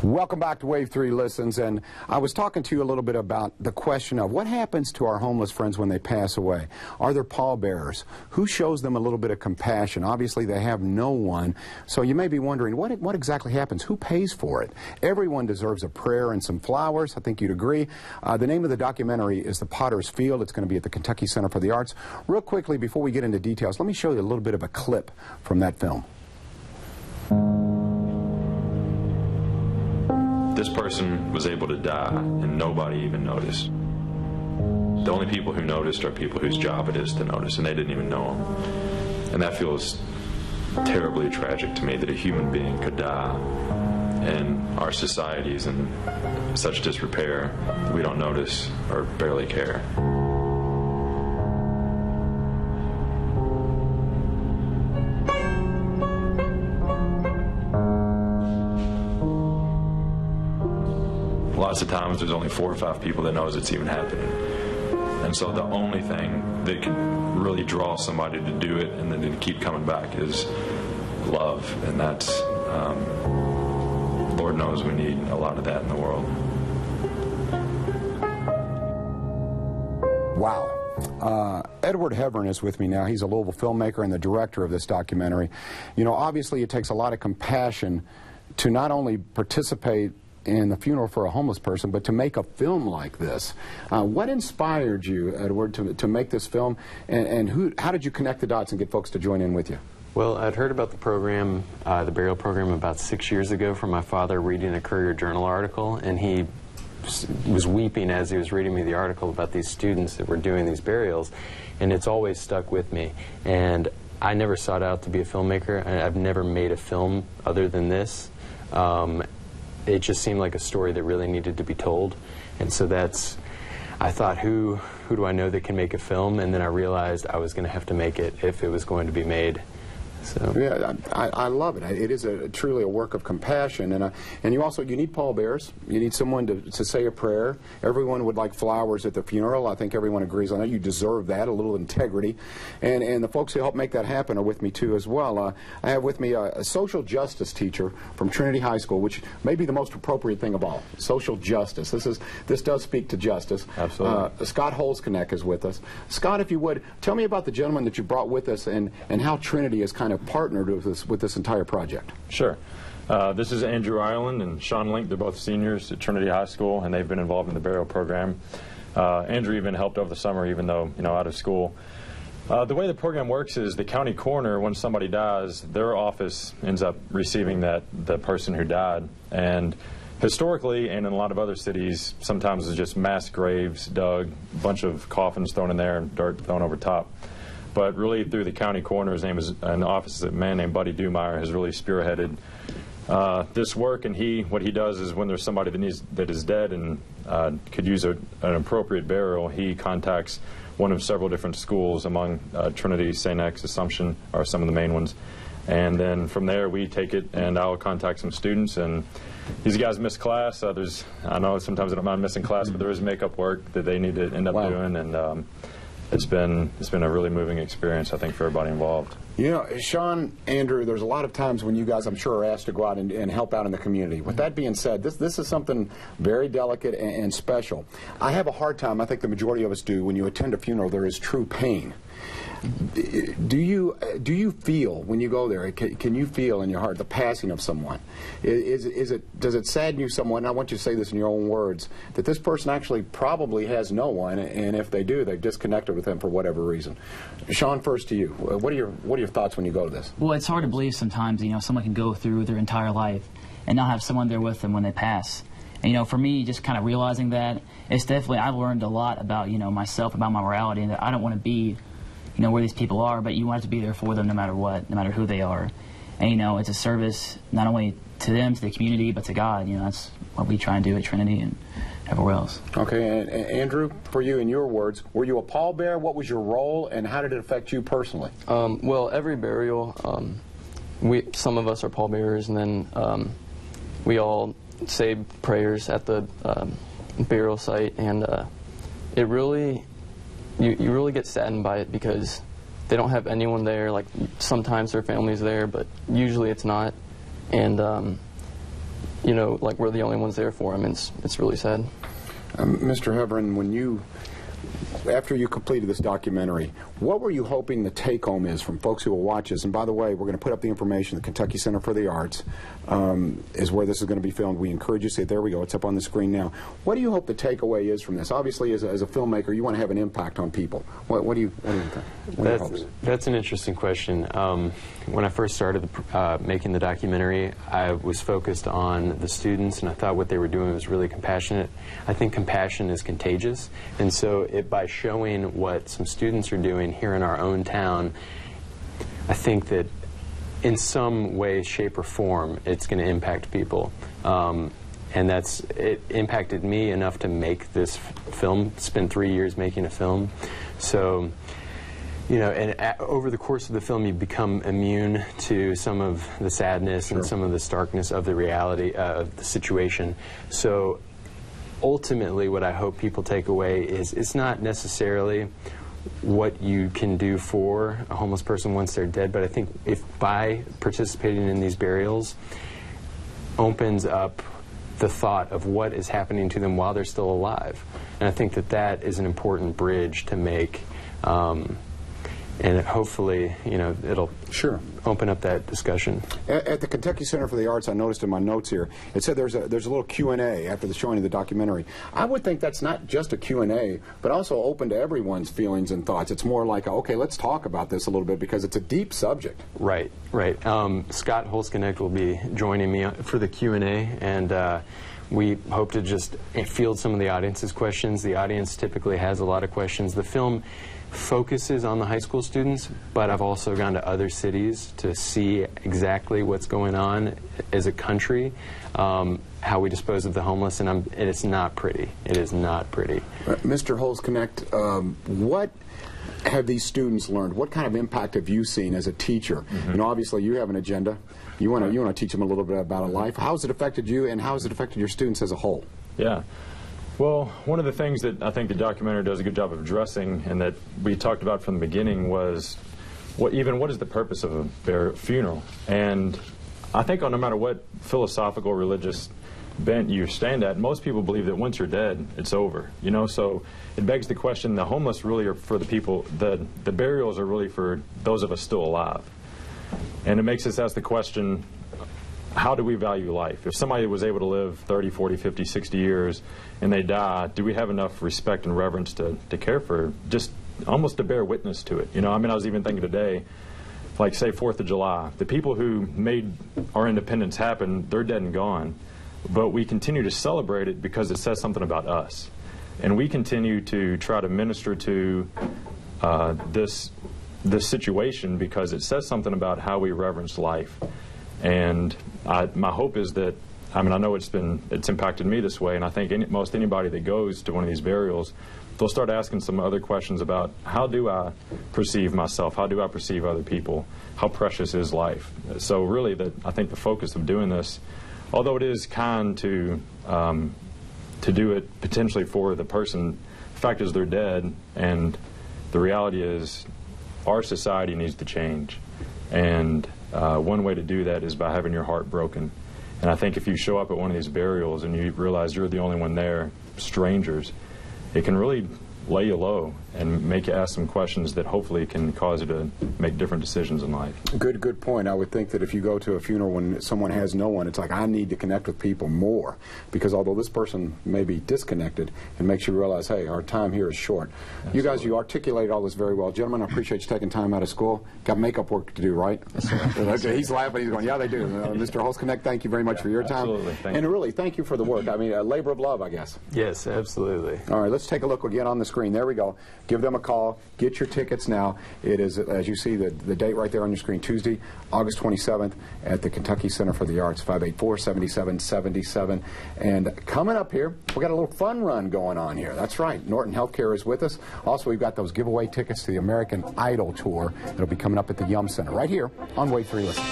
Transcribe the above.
Welcome back to Wave 3 Listens, and I was talking to you a little bit about the question of what happens to our homeless friends when they pass away. Are there pallbearers? Who shows them a little bit of compassion? Obviously, they have no one, so you may be wondering, what exactly happens? Who pays for it? Everyone deserves a prayer and some flowers. I think you'd agree. The name of the documentary is The Potter's Field. It's going to be at the Kentucky Center for the Arts. Real quickly, before we get into details, let me show you a little bit of a clip from that film. This person was able to die, and nobody even noticed. The only people who noticed are people whose job it is to notice, and they didn't even know him. And that feels terribly tragic to me, that a human being could die, and our society is in such disrepair that we don't notice or barely care. Lots of times there's only 4 or 5 people that knows it's even happening. And so the only thing that can really draw somebody to do it and then to keep coming back is love. And that's, Lord knows we need a lot of that in the world. Wow. Edward Heavrin is with me now. He's a Louisville filmmaker and the director of this documentary. You know, obviously it takes a lot of compassion to not only participate in the funeral for a homeless person, but to make a film like this. What inspired you, Edward, to make this film, and how did you connect the dots and get folks to join in with you? Well, I'd heard about the program, the burial program, about 6 years ago from my father reading a Courier Journal article, and he was weeping as he was reading me the article about these students that were doing these burials, and it's always stuck with me. And I never sought out to be a filmmaker. I've never made a film other than this. It just seemed like a story that really needed to be told, and so I thought, who do I know that can make a film? And then I realized I was going to have to make it if it was going to be made. So. Yeah, I love it. It is truly a work of compassion, and you need pallbearers. You need someone to say a prayer. Everyone would like flowers at the funeral. I think everyone agrees on that. You deserve that, a little integrity, and the folks who help make that happen are with me too as well. I have with me a social justice teacher from Trinity High School, which may be the most appropriate thing of all. Social justice. This does speak to justice. Absolutely. Scott Holzknecht is with us. Scott, if you would, tell me about the gentleman that you brought with us and how Trinity is kind of partnered with this entire project. Sure. This is Andrew Ireland and Sean Link. They're both seniors at Trinity High School, and they've been involved in the burial program. Andrew even helped over the summer, even though, out of school. The way the program works is the county coroner, when somebody dies, their office ends up receiving the person who died. And historically, and in a lot of other cities, sometimes it's just mass graves dug, a bunch of coffins thrown in there and dirt thrown over top. But really, through the county coroner's name is an office, a man named Buddy Dumeier has really spearheaded this work. And what he does is when there's somebody that is dead and could use an appropriate burial, he contacts one of several different schools among Trinity, St. X, Assumption are some of the main ones. And then from there, we take it, and I'll contact some students. And these guys miss class. I know sometimes they don't mind missing class, but there is makeup work that they need to end up doing. And it's been a really moving experience, I think, for everybody involved. You know, Sean, Andrew, there's a lot of times when you guys, I'm sure, are asked to go out and help out in the community. With that being said, this is something very delicate and special. I have a hard time, I think the majority of us do, when you attend a funeral, there is true pain. Do you feel when you go there? Can you feel in your heart the passing of someone? Does it sadden you somewhat? And I want you to say this in your own words, that this person actually probably has no one, and if they do, they've disconnected with them for whatever reason. Sean, first to you. What are your thoughts when you go to this? Well, it's hard to believe sometimes. Someone can go through their entire life and not have someone there with them when they pass. And for me, just kind of realizing that, it's definitely, I've learned a lot about myself, about my morality, and that I don't want to be where these people are, but you want to be there for them no matter what, no matter who they are. And, it's a service not only to them, to the community, but to God. That's what we try and do at Trinity and everywhere else. Okay, and Andrew, for you, in your words, were you a pallbearer? What was your role, and how did it affect you personally? Well, every burial, some of us are pallbearers, and then we all say prayers at the burial site, and it really... You really get saddened by it because they don't have anyone there. Like, sometimes their family's there, but usually it's not. And you know, like we're the only ones there for him. It's really sad. Mr. Heavrin, after you completed this documentary, what were you hoping the take-home is from folks who will watch this? And by the way, we're going to put up the information. The Kentucky Center for the Arts is where this is going to be filmed. We encourage you to see it. There we go. It's up on the screen now. What do you hope the takeaway is from this? Obviously, as a filmmaker, you want to have an impact on people. What do you think? That's an interesting question. When I first started making the documentary, I was focused on the students, and I thought what they were doing was really compassionate. I think compassion is contagious, and so by showing what some students are doing here in our own town, I think that in some way, shape, or form, it's going to impact people. And it impacted me enough to make this film, spend 3 years making a film. So, you know, and over the course of the film, you become immune to some of the sadness and some of the starkness of the reality of the situation. So ultimately, what I hope people take away is it's not necessarily what you can do for a homeless person once they're dead, but I think if by participating in these burials opens up the thought of what is happening to them while they're still alive. And I think that that is an important bridge to make, and hopefully, you know, it'll open up that discussion. At the Kentucky Center for the Arts, I noticed in my notes here, it said there's a little Q&A after the showing of the documentary. I would think that's not just a Q&A, but also open to everyone's feelings and thoughts. It's more like, okay, let's talk about this a little bit because it's a deep subject. Right, right. Scott Holzknecht will be joining me for the Q&A, and we hope to just field some of the audience's questions. The audience typically has a lot of questions. The film focuses on the high school students, but I've also gone to other cities to see exactly what's going on as a country, how we dispose of the homeless, and it's not pretty. It is not pretty. Mr. Holzknecht, what have these students learned? What kind of impact have you seen as a teacher? And obviously you have an agenda. You want to teach them a little bit about a life. How has it affected you, and how has it affected your students as a whole? Yeah. Well, one of the things that I think the documentary does a good job of addressing, and that we talked about from the beginning, was what is the purpose of a funeral? And I think no matter what philosophical, religious bent you stand at, most people believe that once you're dead, it's over. You know, so it begs the question: the homeless really are for the people. The burials are really for those of us still alive. And it makes us ask the question: how do we value life? If somebody was able to live 30, 40, 50, 60 years and they die, do we have enough respect and reverence to care for, just almost to bear witness to it? You know, I mean, I was even thinking today, like say 4th of July, the people who made our independence happen, they're dead and gone. But we continue to celebrate it because it says something about us. And we continue to try to minister to this situation because it says something about how we reverence life. And my hope is that, I mean, I know it's impacted me this way, and I think most anybody that goes to one of these burials, they'll start asking some other questions about how do I perceive myself, how do I perceive other people, how precious is life. So really, I think the focus of doing this, although it is kind to do it potentially for the person, the fact is they're dead, and the reality is our society needs to change. And one way to do that is by having your heart broken. And I think if you show up at one of these burials and you realize you're the only one there, strangers, it can really lay you low and make you ask some questions that hopefully can cause you to make different decisions in life. Good point. I would think that if you go to a funeral when someone has no one, it's like, I need to connect with people more, because although this person may be disconnected, it makes you realize, hey, our time here is short. Absolutely. You guys, you articulated all this very well. Gentlemen, I appreciate you taking time out of school. Got makeup work to do, right? He's laughing. He's going, yeah, they do. Mr. Holzknecht, thank you very much for your time. Absolutely. Thank you. Really, thank you for the work. I mean, a labor of love, I guess. Yes, absolutely. All right, let's take a look again on the screen. There we go. Give them a call. Get your tickets now. It is, as you see, the date right there on your screen, Tuesday, August 27th at the Kentucky Center for the Arts, 584-7777. And coming up here, we got a little fun run going on here. That's right. Norton Healthcare is with us. Also, we've got those giveaway tickets to the American Idol Tour. It'll be coming up at the Yum Center right here on Wave 3 Listen.